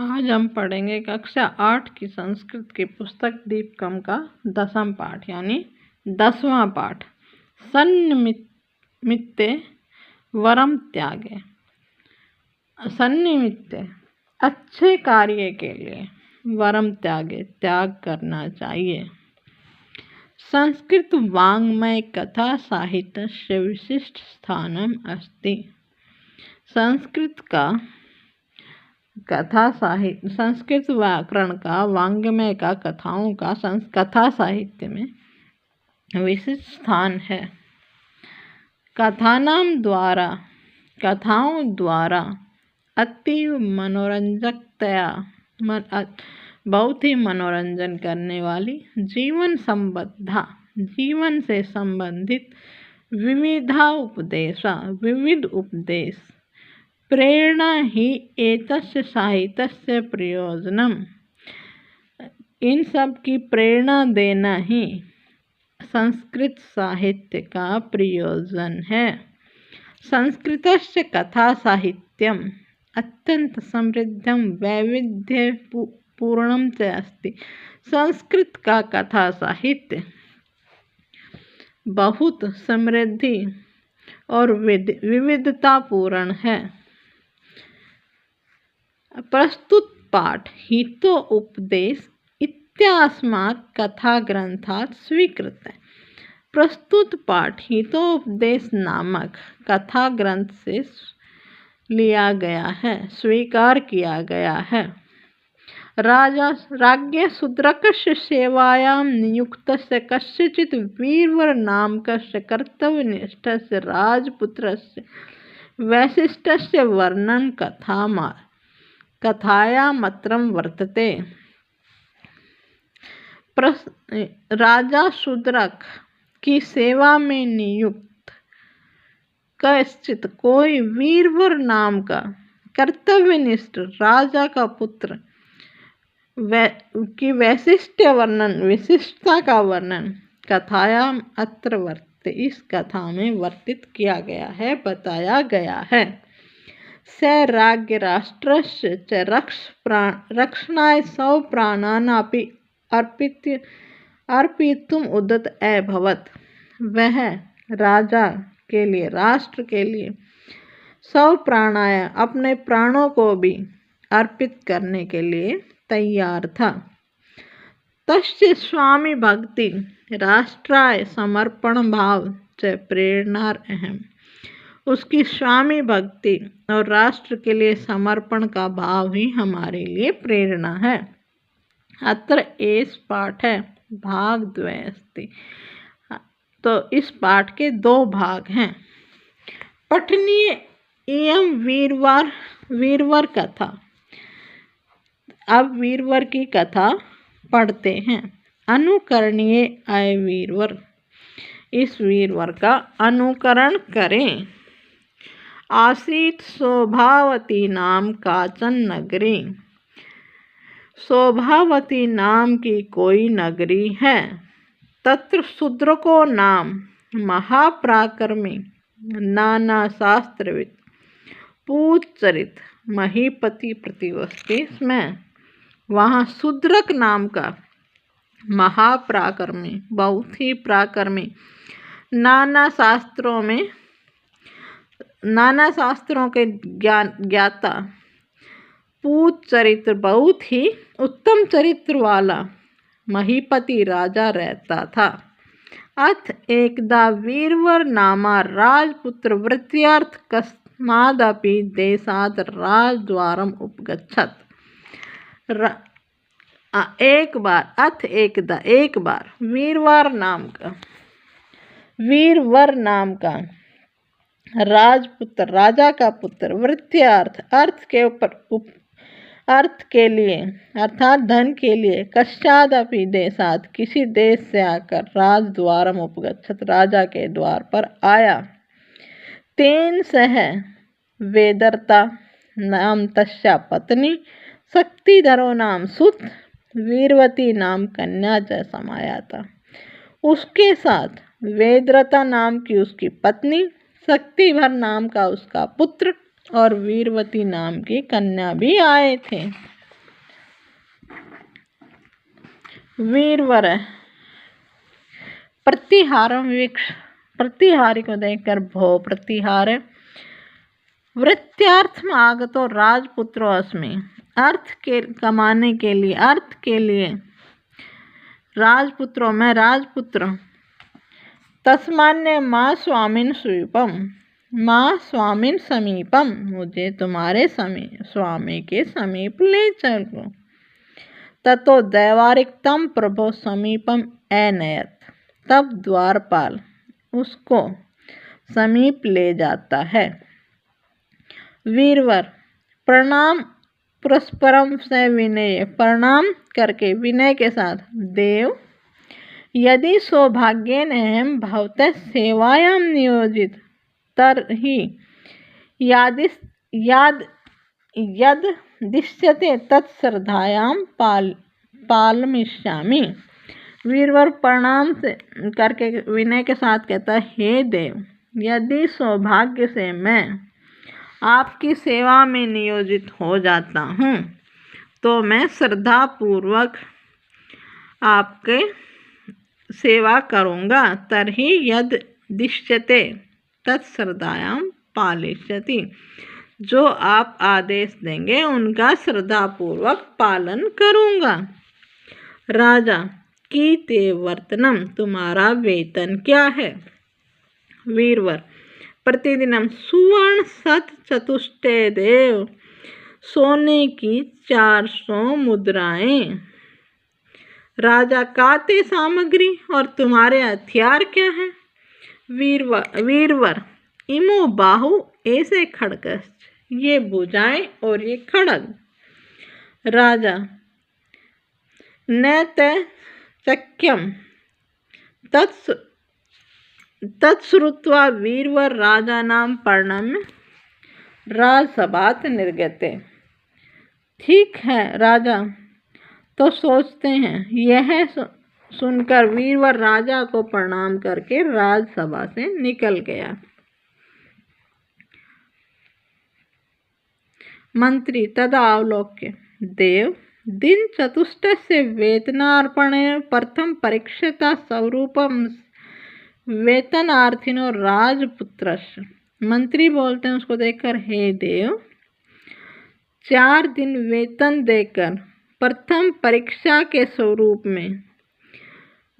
आज हम पढ़ेंगे कक्षा 8 की संस्कृत की पुस्तक दीपकम का 10वां पाठ यानी 10वां पाठ सन्निमित्ते वरम त्यागे। सन्निमित्ते अच्छे कार्य के लिए वरम त्यागे त्याग करना चाहिए। संस्कृत वाङ्मय कथा साहित्य विशिष्ट स्थानम अस्ति। संस्कृत का कथा साहित्य संस्कृत व्याकरण का वाङ्मय का कथाओं का कथा साहित्य में विशिष्ट स्थान है। कथाओं द्वारा अति मनोरंजकतया बहुत ही मनोरंजन करने वाली जीवन से संबंधित विविध उपदेश प्रेरणा ही एतस्य साहित्यस्य प्रयोजनम। इन सब की प्रेरणा देना ही संस्कृत साहित्य का प्रयोजन है। संस्कृतस्य कथा साहित्यम अत्यंत समृद्धम वैविध्यपूर्णम च अस्ति। संस्कृत का कथा साहित्य बहुत समृद्धि और विविधतापूर्ण है। प्रस्तुत पाठ हितो उपदेश इत्यास्मात् कथा ग्रंथात् स्वीकृत है। प्रस्तुत पाठ हितोपदेश नामक कथा ग्रंथ से लिया गया है, स्वीकार किया गया है। राज्ञ शूद्रकस्य सेवायां नियुक्तस्य कस्यचित् वीरवर नामकस्य कर्तव्यनिष्ठस्य राजपुत्रस्य वैशिष्ट्यस्य वर्णन कथायामत्रं वर्तते। राजा शूद्रक की सेवा में नियुक्त कश्चित कोई वीरवर नाम का कर्तव्यनिष्ठ राजा का पुत्र की विशिष्टता का वर्णन कथायाम अत्र वर्तते, इस कथा में वर्णित किया गया है, बताया गया है। स राज्ञ राष्ट्रस्य च रक्षणाय स्वप्राणानपि अर्पयितुम् उद्यत अभवत्। वह राजा के लिए, राष्ट्र के लिए स्वप्राणाय अपने प्राणों को भी अर्पित करने के लिए तैयार था। तस्य स्वामी भक्ति राष्ट्राय समर्पण भाव च प्रेरणार्हम्। उसकी स्वामी भक्ति और राष्ट्र के लिए समर्पण का भाव ही हमारे लिए प्रेरणा है। अत्र एष पाठ है भाग द्वय अस्ति। तो इस पाठ के 2 भाग हैं। पठनीय एवं वीरवर कथा। अब वीरवर की कथा पढ़ते हैं। अनुकरणीय आय वीरवर। इस वीरवर का अनुकरण करें। आसीत शोभावती नाम काचन नगरी। शोभावती नाम की कोई नगरी है। तत्र शूद्रको नाम महापराक्रमी नाना शास्त्रविद पूज्यचरित महीपति प्रतिवसते स्म। वहाँ शूद्रक नाम का महापराक्रमी, बहुत ही पराक्रमी, नाना शास्त्रों के ज्ञाता, पूज्य चरित्र, बहुत ही उत्तम चरित्र वाला महीपति राजा रहता था। अथ एकदा वीरवर नामा राजपुत्र वृत्त्यर्थ कस्मादपि देशात् राजद्वारम् उपगच्छत्। एक बार वीरवर नाम का राजा का पुत्र वृत्त्यर्थ अर्थ के लिए अर्थात धन के लिए कस्मादपि देशात् किसी देश से आकर राजद्वारम् उपगच्छत् राजा के द्वार पर आया। तेन सह वेदर्ता नाम तस्या पत्नी शक्तिधरो नाम सुत वीरवती नाम कन्या च समायाता। उसके साथ वेदरता नाम की उसकी पत्नी, शक्तिधर नाम का उसका पुत्र और वीरवती नाम की कन्या भी आए थे। वीरवर प्रतिहारम वीक्ष, प्रतिहारी को देखकर भो प्रतिहार वृत्त्यार्थम आगतो राजपुत्रो अस्मि, अर्थ के कमाने के लिए, अर्थ के लिए राजपुत्रो मैं राजपुत्र, तस्मान्य माँ स्वामिन समीपम, माँ स्वामिन समीपम, मुझे तुम्हारे स्वामी के समीप ले चलो। ततो दैवारिकतम प्रभो समीपम अनयत, तब द्वारपाल उसको समीप ले जाता है। वीरवर प्रणाम पुरस्परम से विनय, प्रणाम करके विनय के साथ, देव यदि सौभाग्येन अहम भवतः सेवायां नियोजित तर्हि यद दिश्यते तत्श्रद्धायां पालमिष्यामि। वीरवर प्रणाम से करके विनय के साथ कहता है, हे देव यदि सौभाग्य से मैं आपकी सेवा में नियोजित हो जाता हूँ तो मैं श्रद्धा पूर्वक आपके सेवा करूँगा। तर्हि यद दिश्यते तत्श्रद्धायां पालिष्यति, जो आप आदेश देंगे उनका श्रद्धापूर्वक पालन करूँगा। राजा की ते वर्तनम, तुम्हारा वेतन क्या है? वीरवर प्रतिदिनम सुवर्ण शत चतुष्टय देव, सोने की 400 मुद्राएं। राजा काते सामग्री, और तुम्हारे हथियार क्या है? वीरवर इमो बाहु ऐसे खड़गस, ये भुजाएं और ये खड़ग। राजा न चक्यम तत्श्रुत्वा वीरवर राजा नाम प्रणम्य राजसभात निर्गते। ठीक है, राजा तो सोचते हैं। यह सुनकर वीरवर राजा को प्रणाम करके राजसभा से निकल गया। मंत्री तदा अवलोक्य, देव दिन चतुष्टय वेतनार्पणे प्रथम परीक्षिता स्वरूपम वेतनार्थिनो राजपुत्रस्य। मंत्री बोलते हैं उसको देखकर, हे देव 4 दिन वेतन देकर प्रथम परीक्षा के स्वरूप में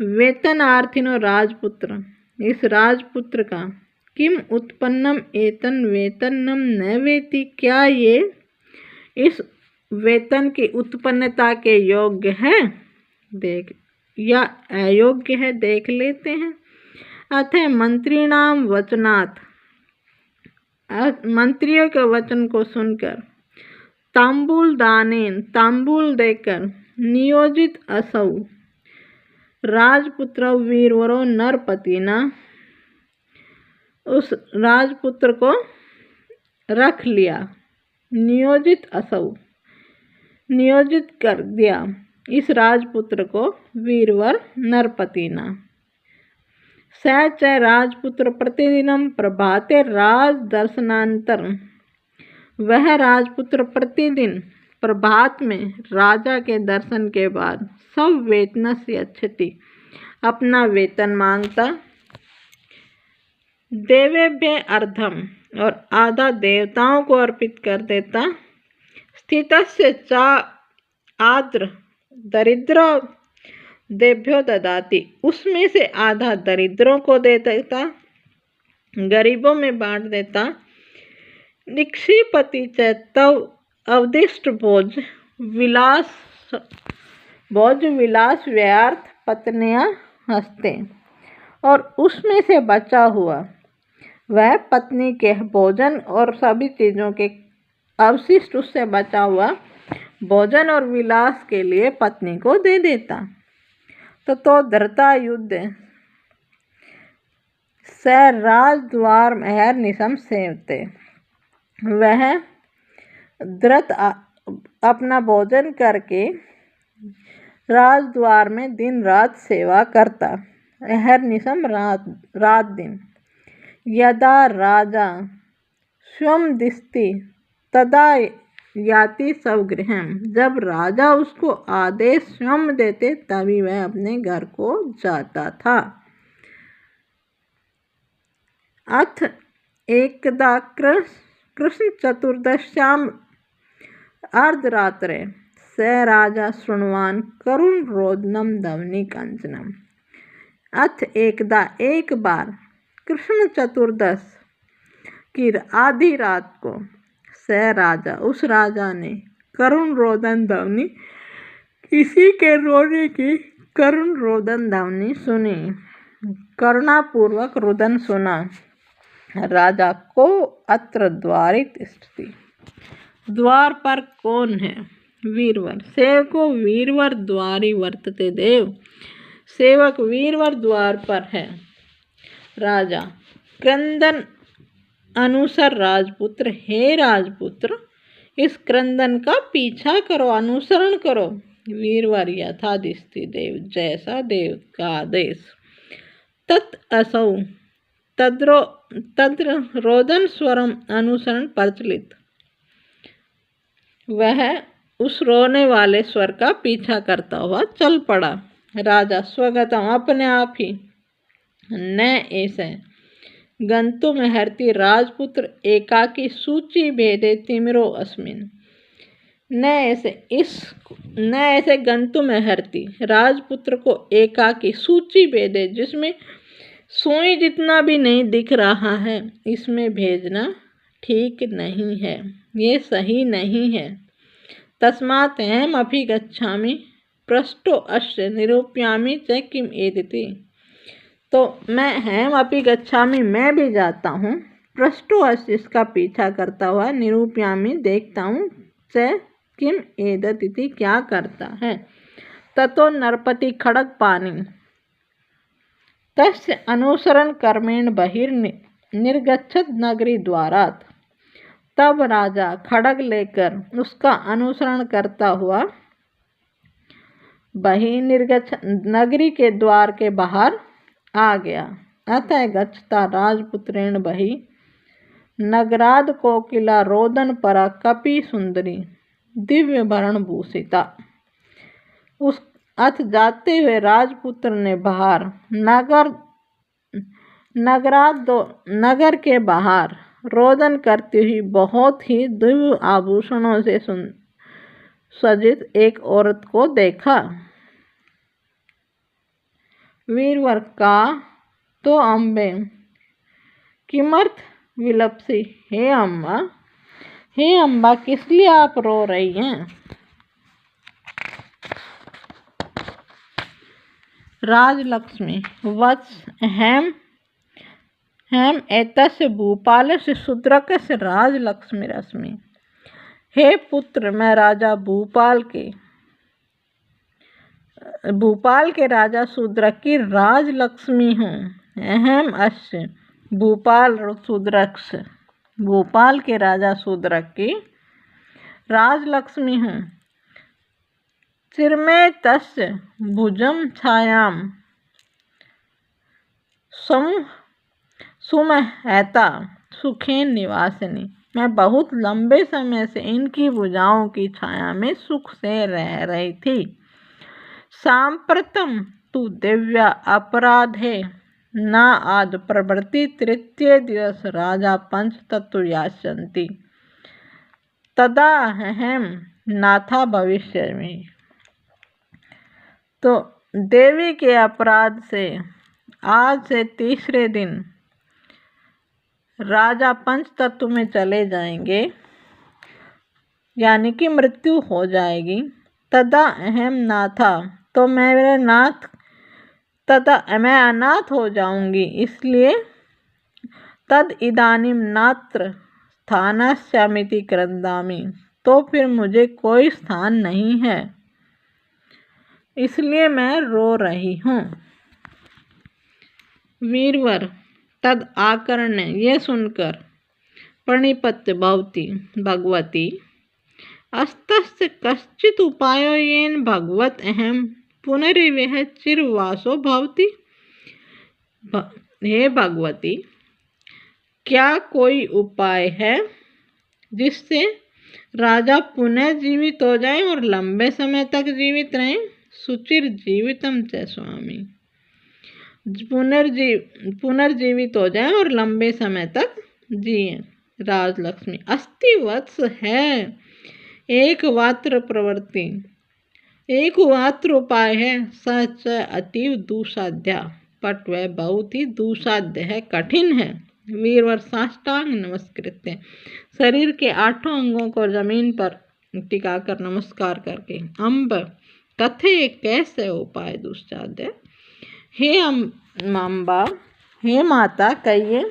वेतनार्थिनो राजपुत्र, इस राजपुत्र का किम उत्पन्नम एतन वेतनम न वेति, क्या ये इस वेतन की उत्पन्नता के योग्य है देख या अयोग्य है, देख लेते हैं। अतः मंत्रीणाम वचनात्, मंत्रियों के वचन को सुनकर तांबूल दानेन, तांबूल देकर नियोजित असौ राजपुत्र वीरवरो नरपतिना, उस राजपुत्र को रख लिया। नियोजित असौ, नियोजित कर दिया इस राजपुत्र को वीरवर नरपतिना। स च राजपुत्र प्रतिदिनम प्रभाते राज दर्शनांतर, वह राजपुत्र प्रतिदिन प्रभात में राजा के दर्शन के बाद सब वेतनस्य यच्छति, अपना वेतन मांगता। देवेभ्य अर्धम, और आधा देवताओं को अर्पित कर देता। स्थितस्य च आद्र दरिद्र देभ्यो ददाति, उसमें से आधा दरिद्रों को दे देता, गरीबों में बांट देता। निक्षिपति च तव अवदिष्ट भोज विलास व्यर्थ पत्नियां हंसते, और उसमें से बचा हुआ वह पत्नी के भोजन और सभी चीज़ों के अवशिष्ट, उससे बचा हुआ भोजन और विलास के लिए पत्नी को दे देता। तो धरता युद्ध स राजद्वार महर निशम सेवते, वह द्रत अपना भोजन करके राजद्वार में दिन रात सेवा करता। अहर निशम रात दिन। यदा राजा स्वम दिस्ति तदा याति स्वगृहम्। जब राजा उसको आदेश स्वयं देते तभी वह अपने घर को जाता था। अथ एकदा कृष्ण चतुर्दश्याम अर्धरात्रे स राजा शृण्वान् करुण रोदनम धवनी कंचनम। अथ एकदा एक बार कृष्ण चतुर्दश की आधी रात को स राजा उस राजा ने करुण रोदन ध्वनि किसी के रोने की करुण रोदन ध्वनि सुनी, करुणापूर्वक रुदन सुना। राजा को अत्र द्वारित स्थिति। द्वार पर कौन है? वीरवर। सेवको वीरवर द्वारी वर्तते देव। सेवक वीरवर द्वार पर है। राजा क्रंदन अनुसर राजपुत्र। हे राजपुत्र, इस क्रंदन का पीछा करो, अनुसरण करो। वीरवर यथादिष्टि देव, जैसा देव का आदेश। तत् असौ तद्र रोदन स्वरम अनुसरण प्रचलित। वह उस रोने वाले स्वर का पीछा करता हुआ चल पड़ा। राजा स्वगतम, अपने आप ही। न ऐसे गंतुम हरति राजपुत्र एकाकी सूची भेदे तिमिरो अस्मिन। न ऐसे गंतुम हरति राजपुत्र को एकाकी सूची भेदे, जिसमें सुई जितना भी नहीं दिख रहा है, इसमें भेजना ठीक नहीं है, ये सही नहीं है। तस्मात् अहम् अपि गच्छामि पृष्ठो अस्य निरूपयामि च किम एदिति। तो मैं अहम् अपि गच्छामि, मैं भी जाता हूँ, पृष्ठो अस्य इसका पीछा करता हुआ, निरूपयामि देखता हूँ, च किम एदिति क्या करता है। ततो नरपति खड़ग पानी तस्य अनुसरण कर्मेण बहिर्निर्गच्छत नगरी द्वारात्। तब राजा खड़ग लेकर उसका अनुसरण करता हुआ नगरी के द्वार के बाहर आ गया। अतः गच्छता राजपुत्रेण बहि नगराद कोकिला रोदन परा कपि सुंदरी दिव्य भरण भूषिता। उस अथ जाते हुए राजपुत्र ने बाहर नगर के बाहर रोदन करती हुई बहुत ही दिव्य आभूषणों से सजित एक औरत को देखा। वीरवर का तो अम्बे किमर्थ विलपसी। हे अम्बा, किस लिए आप रो रही हैं? राजलक्ष्मी वत्स अहम् एतस्य भूपालस्य शूद्रकस्य राजलक्ष्मीरस्मि। हे पुत्र, मैं राजा भूपाल के राजा शूद्रक की राजलक्ष्मी हूँ। अहम् अस्य भूपाल शूद्रक्ष, भोपाल के राजा शूद्रक की राजलक्ष्मी हूँ। चिरमे तस्य भुजम छायाम सुमहता सुखेन निवासिनी। मैं बहुत लंबे समय से इनकी भुजाओं की छाया में सुख से रह रही थी। सांप्रतम तु दिव्या अपराधे न आद प्रवृत्ति तृतीय दिवस राजा पंच तत्व याचन्ति तदा अहम नाथा भविष्य में। तो देवी के अपराध से आज से तीसरे दिन राजा पंच तत्व में चले जाएंगे, यानी कि मृत्यु हो जाएगी। तदा अहम नाथा, तो मैं अनाथ हो जाऊंगी, इसलिए तद इदानीम नात्र स्थानस्यामिति क्रंदामि, तो फिर मुझे कोई स्थान नहीं है, इसलिए मैं रो रही हूँ। वीरवर तद आकर्ण्य, ये सुनकर प्रणिपत्य भगवती अस्तस्य कश्चित उपायो येन भगवत अहम पुनरिवेह चिरवासो भवति। हे भगवती, क्या कोई उपाय है जिससे राजा पुनः जीवित हो जाए और लंबे समय तक जीवित रहें। सुचिर जीवितम च स्वामी, पुनर्जीवित हो जाए और लंबे समय तक जिए। राजलक्ष्मी, अस्ति वत्स है एक मात्र प्रवृत्ति, एक मात्र उपाय है। सच अतीव दुसाध्या, पट वह बहुत ही दुसाध्य है, कठिन है। वीरवर साष्टांग नमस्कृत्य, शरीर के 8 अंगों को जमीन पर टिकाकर नमस्कार करके। अम्ब, कथे कैसे उपाय दुस्साध्य। हे अम्बा, हे माता, कहिए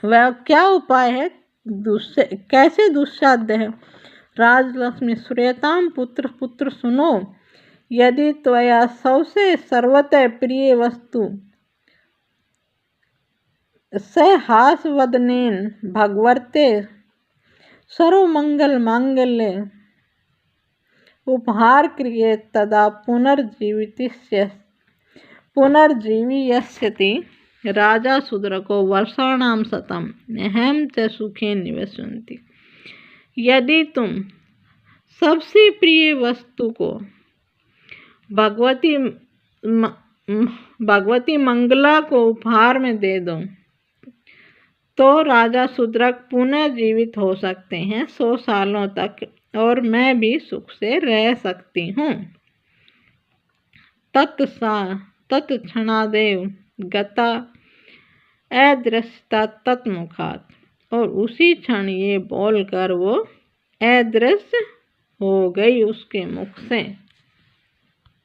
वह क्या उपाय है, कैसे दुस्साध्य है। राजलक्ष्मी, श्रूयताम पुत्र, पुत्र सुनो। यदि त्वया सबसे सर्वतः प्रिय वस्तु सहासवदनेन भगवते सर्वमंगल मांगल्ये उपहार क्रिये तदा पुनर्जीविष्यति। राजा शूद्रको वर्षाणाम शतम अहम च सुखे निवसन्ति। यदि तुम सबसे प्रिय वस्तु को भगवती मंगला को उपहार में दे दो तो राजा शूद्रक पुनः जीवित हो सकते हैं 100 सालों तक, और मैं भी सुख से रह सकती हूँ। तत्क्षणादेव गता अदृश्यता तत्मुखात, और उसी क्षण ये बोलकर वो अदृश्य हो गई उसके मुख से।